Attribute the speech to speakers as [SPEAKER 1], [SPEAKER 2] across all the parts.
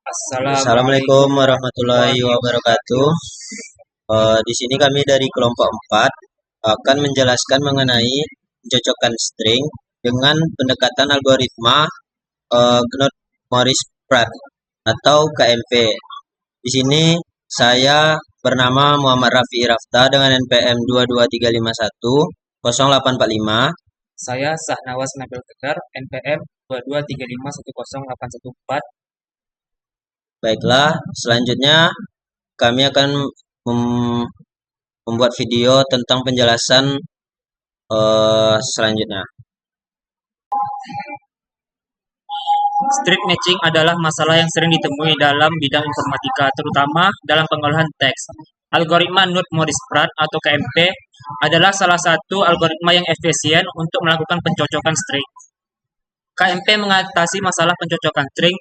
[SPEAKER 1] Assalamualaikum.
[SPEAKER 2] Assalamualaikum warahmatullahi wabarakatuh. Di sini kami dari kelompok 4 akan menjelaskan mengenai pencocokan string dengan pendekatan algoritma Knott-Morris-Pratt atau KMP. Di sini saya bernama Muhammad Rafi Rafta dengan NPM 223510845.
[SPEAKER 1] Saya Sahnawas Nabil Tegar, NPM 223510814.
[SPEAKER 2] Baiklah, selanjutnya kami akan membuat video tentang penjelasan selanjutnya.
[SPEAKER 1] Street matching adalah masalah yang sering ditemui dalam bidang informatika, terutama dalam pengolahan teks. Algoritma Knott-Morris-Pratt atau KMP adalah salah satu algoritma yang efisien untuk melakukan pencocokan string. KMP mengatasi masalah pencocokan string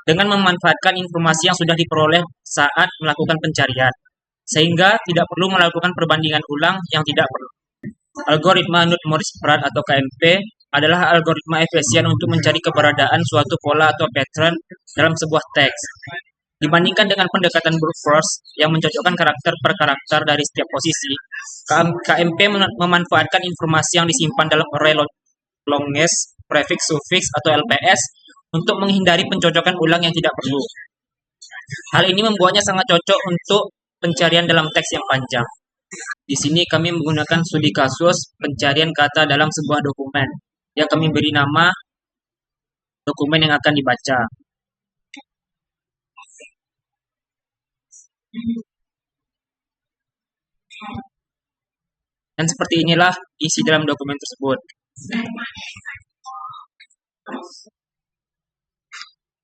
[SPEAKER 1] dengan memanfaatkan informasi yang sudah diperoleh saat melakukan pencarian, sehingga tidak perlu melakukan perbandingan ulang yang tidak perlu. Algoritma Knott-Morris-Pratt atau KMP adalah algoritma efisien untuk mencari keberadaan suatu pola atau pattern dalam sebuah teks. Dibandingkan dengan pendekatan brute force yang mencocokkan karakter per karakter dari setiap posisi, KMP memanfaatkan informasi yang disimpan dalam array longness, prefix, suffix, atau LPS untuk menghindari pencocokan ulang yang tidak perlu. Hal ini membuatnya sangat cocok untuk pencarian dalam teks yang panjang. Di sini kami menggunakan studi kasus pencarian kata dalam sebuah dokumen yang kami beri nama dokumen yang akan dibaca. Dan seperti inilah isi dalam dokumen tersebut.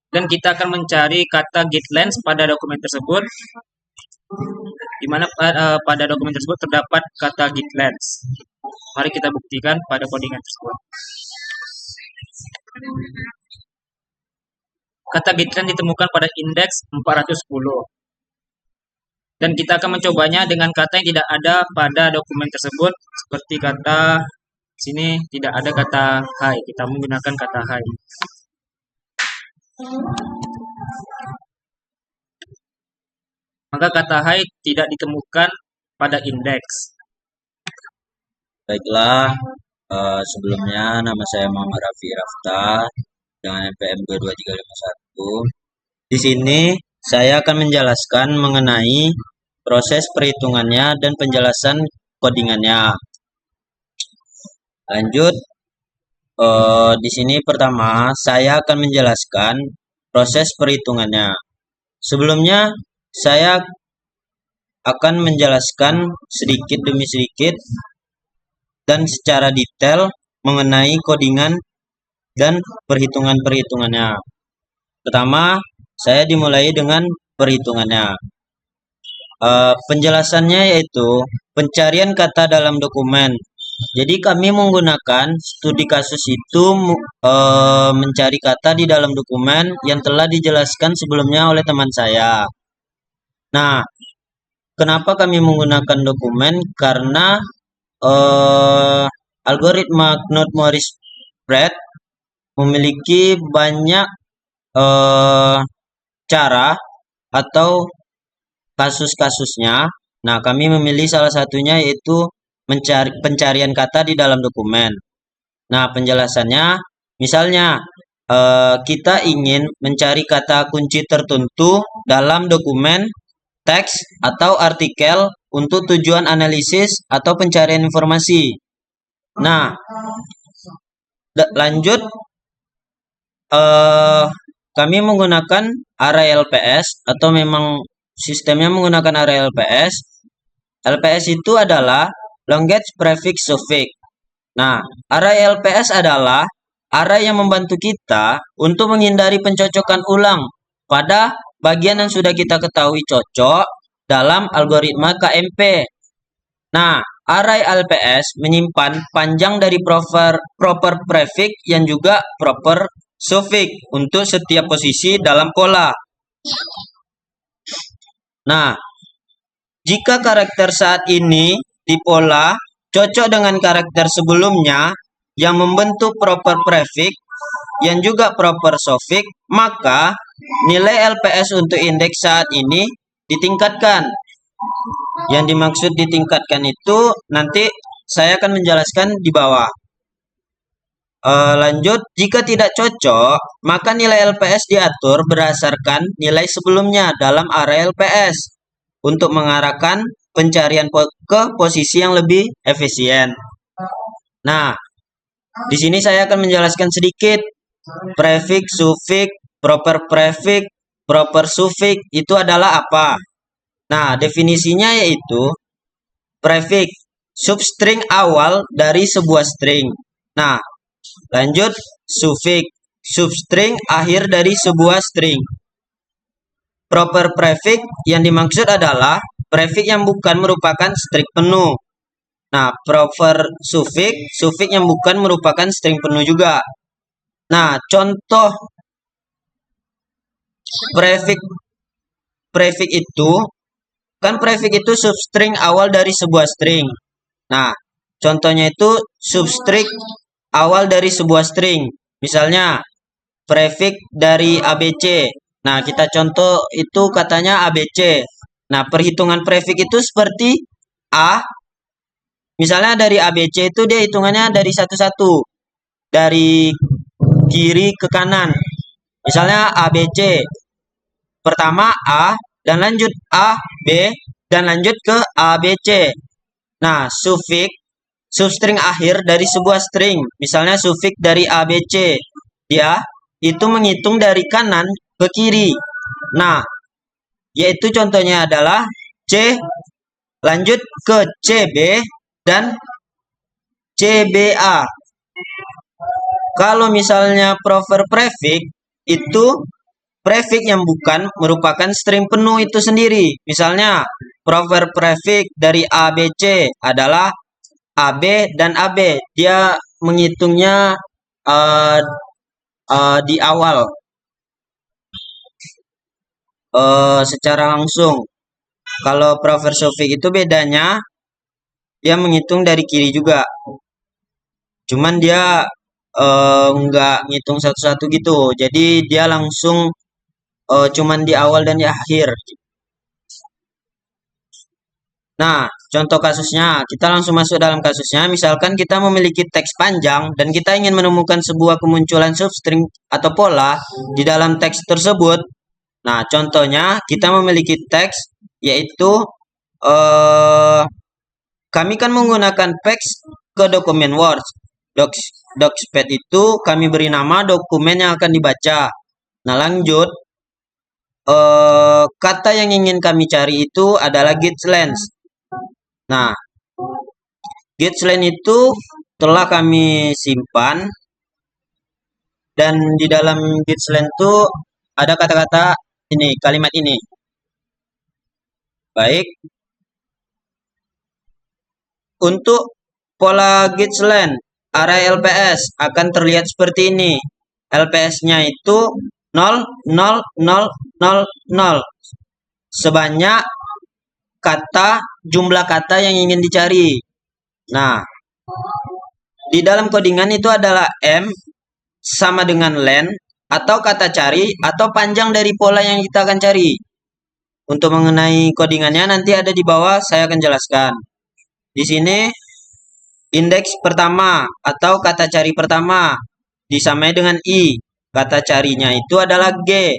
[SPEAKER 1] Dan kita akan mencari kata getlength pada dokumen tersebut, di mana pada dokumen tersebut terdapat kata getlength. Mari kita buktikan pada codingan tersebut. Kata getlength ditemukan pada indeks 410. Dan kita akan mencobanya dengan kata yang tidak ada pada dokumen tersebut, seperti kata sini tidak ada kata hi. Kita menggunakan kata hi. Maka kata hi tidak ditemukan pada indeks.
[SPEAKER 2] Baiklah, sebelumnya nama saya Muhammad Rafi Rafta dengan NPM 22351. Di sini saya akan menjelaskan mengenai proses perhitungannya dan penjelasan codingannya. Lanjut, di sini pertama saya akan menjelaskan proses perhitungannya. Sebelumnya saya akan menjelaskan sedikit demi sedikit dan secara detail mengenai codingan dan perhitungannya. Pertama, saya dimulai dengan perhitungannya. Penjelasannya yaitu pencarian kata dalam dokumen. Jadi kami menggunakan studi kasus itu mencari kata di dalam dokumen yang telah dijelaskan sebelumnya oleh teman saya. Nah, kenapa kami menggunakan dokumen? Karena algoritma Knott-Morris-Pratt memiliki banyak cara atau kasus-kasusnya. Nah, kami memilih salah satunya yaitu pencarian kata di dalam dokumen. Nah, penjelasannya, misalnya kita ingin mencari kata kunci tertentu dalam dokumen, teks, atau artikel untuk tujuan analisis atau pencarian informasi. Nah, lanjut, kami menggunakan array LPS atau memang sistemnya menggunakan array LPS. LPS itu adalah longest prefix suffix. Nah, array LPS adalah array yang membantu kita untuk menghindari pencocokan ulang pada bagian yang sudah kita ketahui cocok dalam algoritma KMP. Nah, array LPS menyimpan panjang dari proper prefix yang juga proper suffix untuk setiap posisi dalam pola. Nah, jika karakter saat ini di pola cocok dengan karakter sebelumnya yang membentuk proper prefix, yang juga proper suffix, maka nilai LPS untuk indeks saat ini ditingkatkan. Yang dimaksud ditingkatkan itu nanti saya akan menjelaskan di bawah. Lanjut, jika tidak cocok, maka nilai LPS diatur berdasarkan nilai sebelumnya dalam area LPS untuk mengarahkan pencarian ke posisi yang lebih efisien. Nah, di sini saya akan menjelaskan sedikit prefix, suffix, proper suffix itu adalah apa. Nah, definisinya yaitu prefix, substring awal dari sebuah string. Nah, lanjut, suffix, substring akhir dari sebuah string. Proper prefix yang dimaksud adalah prefix yang bukan merupakan string penuh. Nah, proper suffix, suffix yang bukan merupakan string penuh juga. Nah, contoh prefix itu, kan prefix itu substring awal dari sebuah string. Nah, contohnya itu substring awal dari sebuah string. Misalnya, prefix dari ABC. Nah, kita contoh itu katanya ABC. Nah, perhitungan prefix itu seperti A. Misalnya dari ABC itu dia hitungannya dari satu-satu. Dari kiri ke kanan. Misalnya ABC. Pertama A, dan lanjut A, B, dan lanjut ke ABC. Nah, suffix, substring akhir dari sebuah string. Misalnya suffix dari ABC. Dia itu menghitung dari kanan ke kiri. Nah, yaitu contohnya adalah C, lanjut ke CB, dan CBA. Kalau misalnya proper prefix, itu prefix yang bukan merupakan string penuh itu sendiri. Misalnya, proper prefix dari ABC adalah AB dan AB. Dia menghitungnya di awal secara langsung. Kalau proper suffix itu bedanya dia menghitung dari kiri juga. Cuman dia nggak ngitung satu-satu gitu. Jadi dia langsung cuman di awal dan di akhir. Nah, contoh kasusnya, kita langsung masuk dalam kasusnya. Misalkan kita memiliki teks panjang dan kita ingin menemukan sebuah kemunculan substring atau pola di dalam teks tersebut. Nah, contohnya kita memiliki teks yaitu kami kan menggunakan text ke dokumen Word. Docspad itu kami beri nama dokumen yang akan dibaca. Nah, lanjut. Kata yang ingin kami cari itu adalah getLength. Nah, getLength itu telah kami simpan. Dan di dalam getLength itu ada kata-kata ini, kalimat ini. Baik. Untuk pola getLength, area LPS akan terlihat seperti ini. LPS-nya itu 0, 0, 0, 0, 0. Sebanyak jumlah kata yang ingin dicari. Nah, di dalam codingan itu adalah M sama dengan len atau kata cari atau panjang dari pola yang kita akan cari. Untuk mengenai codingannya nanti ada di bawah, saya akan jelaskan. Di sini indeks pertama atau kata cari pertama disamai dengan I. Kata carinya itu adalah G.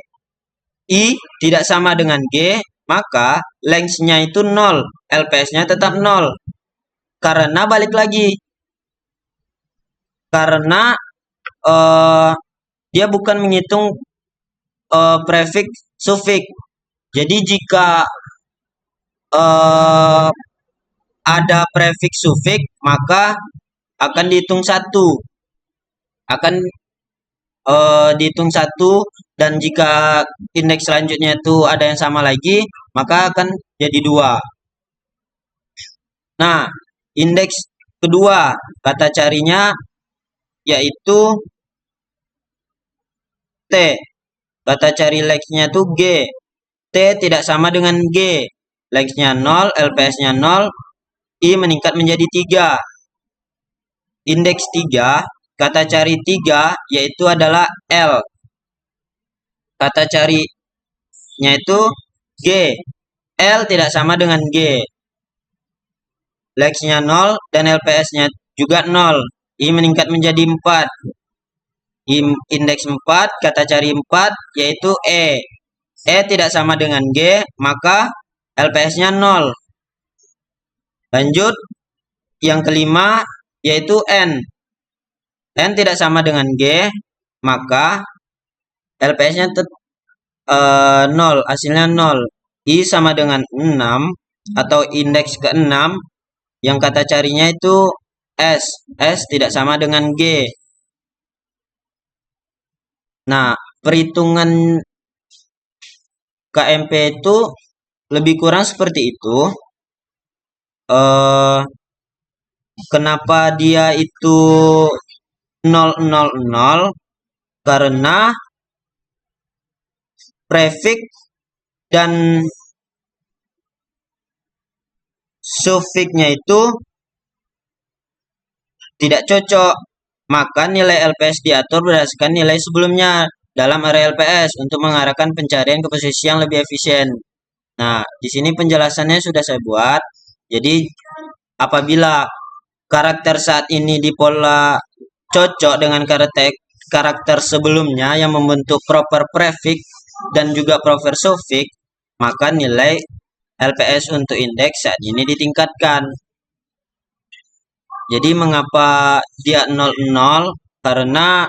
[SPEAKER 2] I tidak sama dengan G, maka length-nya itu 0. LPS-nya tetap 0. Karena balik lagi. Karena dia bukan menghitung prefix suffix. Jadi jika ada prefix suffix, maka akan dihitung satu. Akan dihitung satu, dan jika indeks selanjutnya itu ada yang sama lagi, maka akan jadi 2. Nah, indeks kedua, kata carinya yaitu T. Kata cari length-nya itu G. T tidak sama dengan G. Length-nya 0, LPS-nya 0, I meningkat menjadi 3. Indeks 3 kata cari 3 yaitu adalah L. Kata carinya itu G. L tidak sama dengan G. Length-nya 0 dan LPS-nya juga 0. I meningkat menjadi 4. Indeks 4, kata cari 4 yaitu E. E tidak sama dengan G, maka LPS-nya 0. Lanjut, yang kelima yaitu N. N tidak sama dengan G, maka LPS-nya 0, hasilnya 0. I sama dengan 6 atau indeks ke-6, yang kata carinya itu S. S tidak sama dengan G. Nah, perhitungan KMP itu lebih kurang seperti itu. Kenapa dia itu 000? Karena prefix dan sufiksnya itu tidak cocok, maka nilai LPS diatur berdasarkan nilai sebelumnya dalam area LPS untuk mengarahkan pencarian ke posisi yang lebih efisien. Nah, di sini penjelasannya sudah saya buat. Jadi, apabila karakter saat ini di pola cocok dengan karakter sebelumnya yang membentuk proper prefix dan juga proper suffix, maka nilai LPS untuk indeks saat ini ditingkatkan. Jadi mengapa dia 0,0? Karena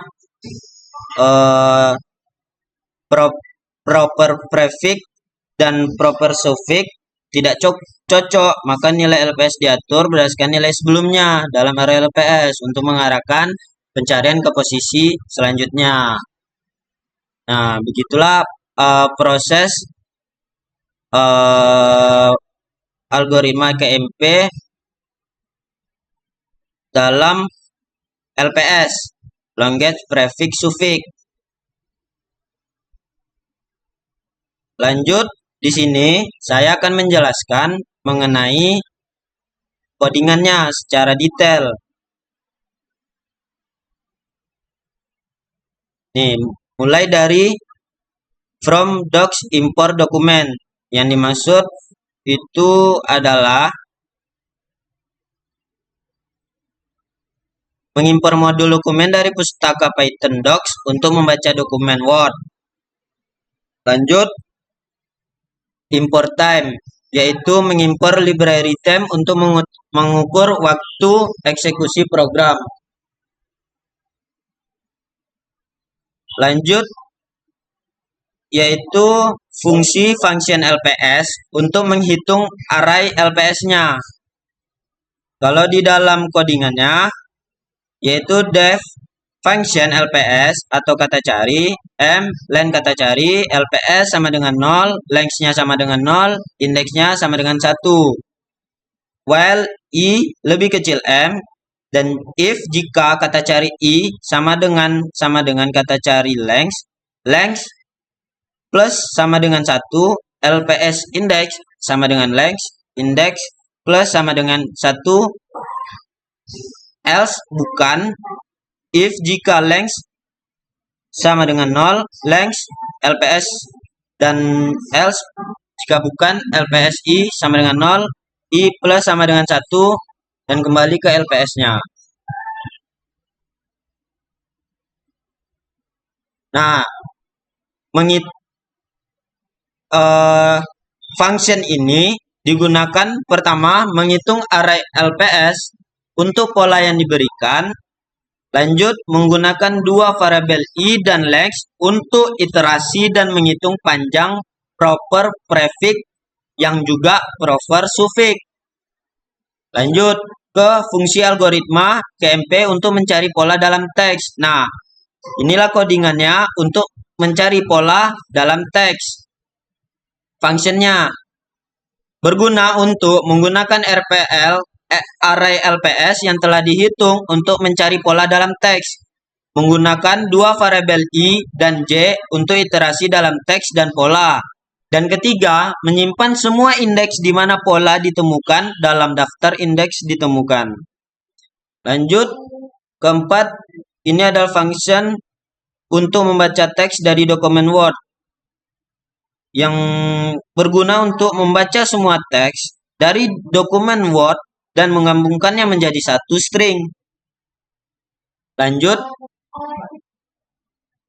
[SPEAKER 2] proper prefix dan proper suffix tidak cocok, maka nilai LPS diatur berdasarkan nilai sebelumnya dalam area LPS untuk mengarahkan pencarian ke posisi selanjutnya. Nah, begitulah proses algoritma KMP dalam LPS, Longest Prefix Suffix. Lanjut, di sini saya akan menjelaskan mengenai codingannya secara detail. Nih, mulai dari from docs import dokumen. Yang dimaksud itu adalah mengimpor modul dokumen dari pustaka Python Docs untuk membaca dokumen Word. Lanjut, import time, yaitu mengimpor library time untuk mengukur waktu eksekusi program. Lanjut, yaitu fungsi function LPS untuk menghitung array LPS-nya. Kalau di dalam codingannya, yaitu def function LPS atau kata cari, M, len kata cari, LPS sama dengan 0, length-nya sama dengan 0, indeksnya sama dengan 1. While I lebih kecil M, dan if jika kata cari I sama dengan kata cari length plus sama dengan 1, LPS index sama dengan length, index plus sama dengan 1, else bukan, if jika length sama dengan 0, length, LPS, dan else jika bukan, LPS I sama dengan 0, I plus sama dengan 1, dan kembali ke LPS-nya. Nah, function ini digunakan pertama menghitung array LPS untuk pola yang diberikan. Lanjut, menggunakan dua variabel I dan length untuk iterasi dan menghitung panjang proper prefix yang juga proper suffix. Lanjut ke fungsi algoritma KMP untuk mencari pola dalam teks. Nah, inilah codingannya untuk mencari pola dalam teks. Fungsinya berguna untuk menggunakan array LPS yang telah dihitung untuk mencari pola dalam teks. Menggunakan dua variabel I dan J untuk iterasi dalam teks dan pola. Dan ketiga, menyimpan semua indeks di mana pola ditemukan dalam daftar indeks ditemukan. Lanjut, keempat, ini adalah function untuk membaca teks dari dokumen Word yang berguna untuk membaca semua teks dari dokumen Word dan menggabungkannya menjadi satu string. Lanjut,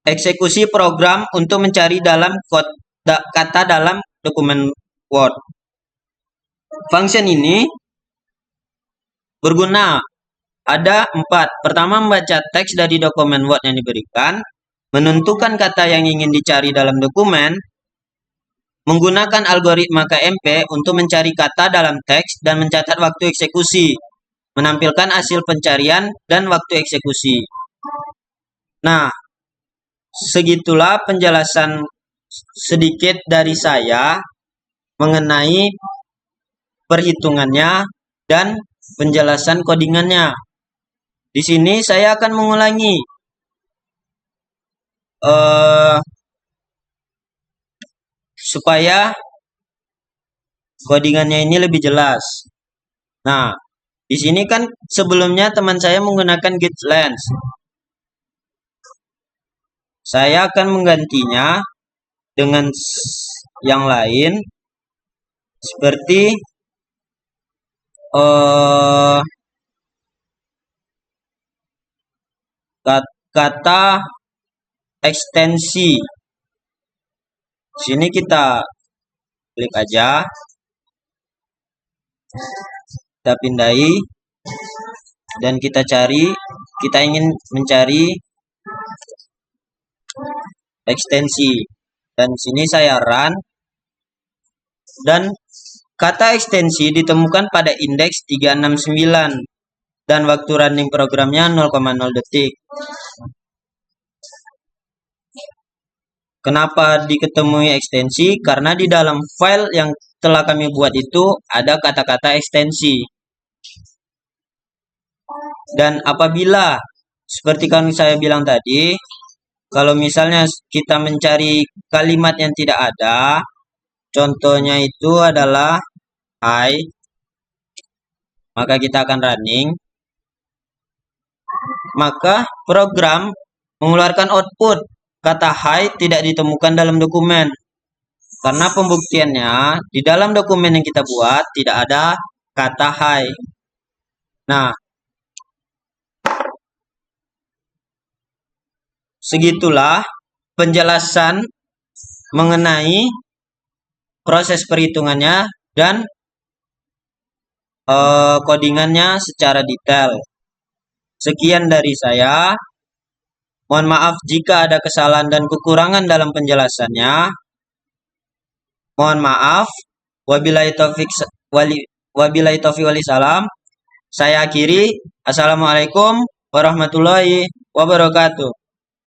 [SPEAKER 2] eksekusi program untuk mencari dalam kata dalam dokumen Word. Function ini berguna ada 4. Pertama, membaca teks dari dokumen Word yang diberikan, menentukan kata yang ingin dicari dalam dokumen, menggunakan algoritma KMP untuk mencari kata dalam teks dan mencatat waktu eksekusi, menampilkan hasil pencarian dan waktu eksekusi. Nah, segitulah penjelasan sedikit dari saya mengenai perhitungannya dan penjelasan codingannya. Di sini saya akan mengulangi supaya codingannya ini lebih jelas. Nah, di sini kan sebelumnya teman saya menggunakan GitLens. Saya akan menggantinya dengan yang lain seperti kata ekstensi. Sini kita klik aja, kita pindai dan kita cari, kita ingin mencari ekstensi, dan sini saya run, dan kata ekstensi ditemukan pada indeks 369 dan waktu running programnya 0,0 detik. Kenapa diketemui ekstensi? Karena di dalam file yang telah kami buat itu ada kata-kata ekstensi. Dan apabila seperti yang saya bilang tadi, kalau misalnya kita mencari kalimat yang tidak ada, contohnya itu adalah hi, maka kita akan running, maka program mengeluarkan output kata hi tidak ditemukan dalam dokumen. Karena pembuktiannya di dalam dokumen yang kita buat tidak ada kata hi. Nah, segitulah penjelasan mengenai proses perhitungannya dan codingannya secara detail. Sekian dari saya. Mohon maaf jika ada kesalahan dan kekurangan dalam penjelasannya. Mohon maaf. Wabillahi taufiq wali salam. Saya akhiri. Assalamualaikum warahmatullahi wabarakatuh.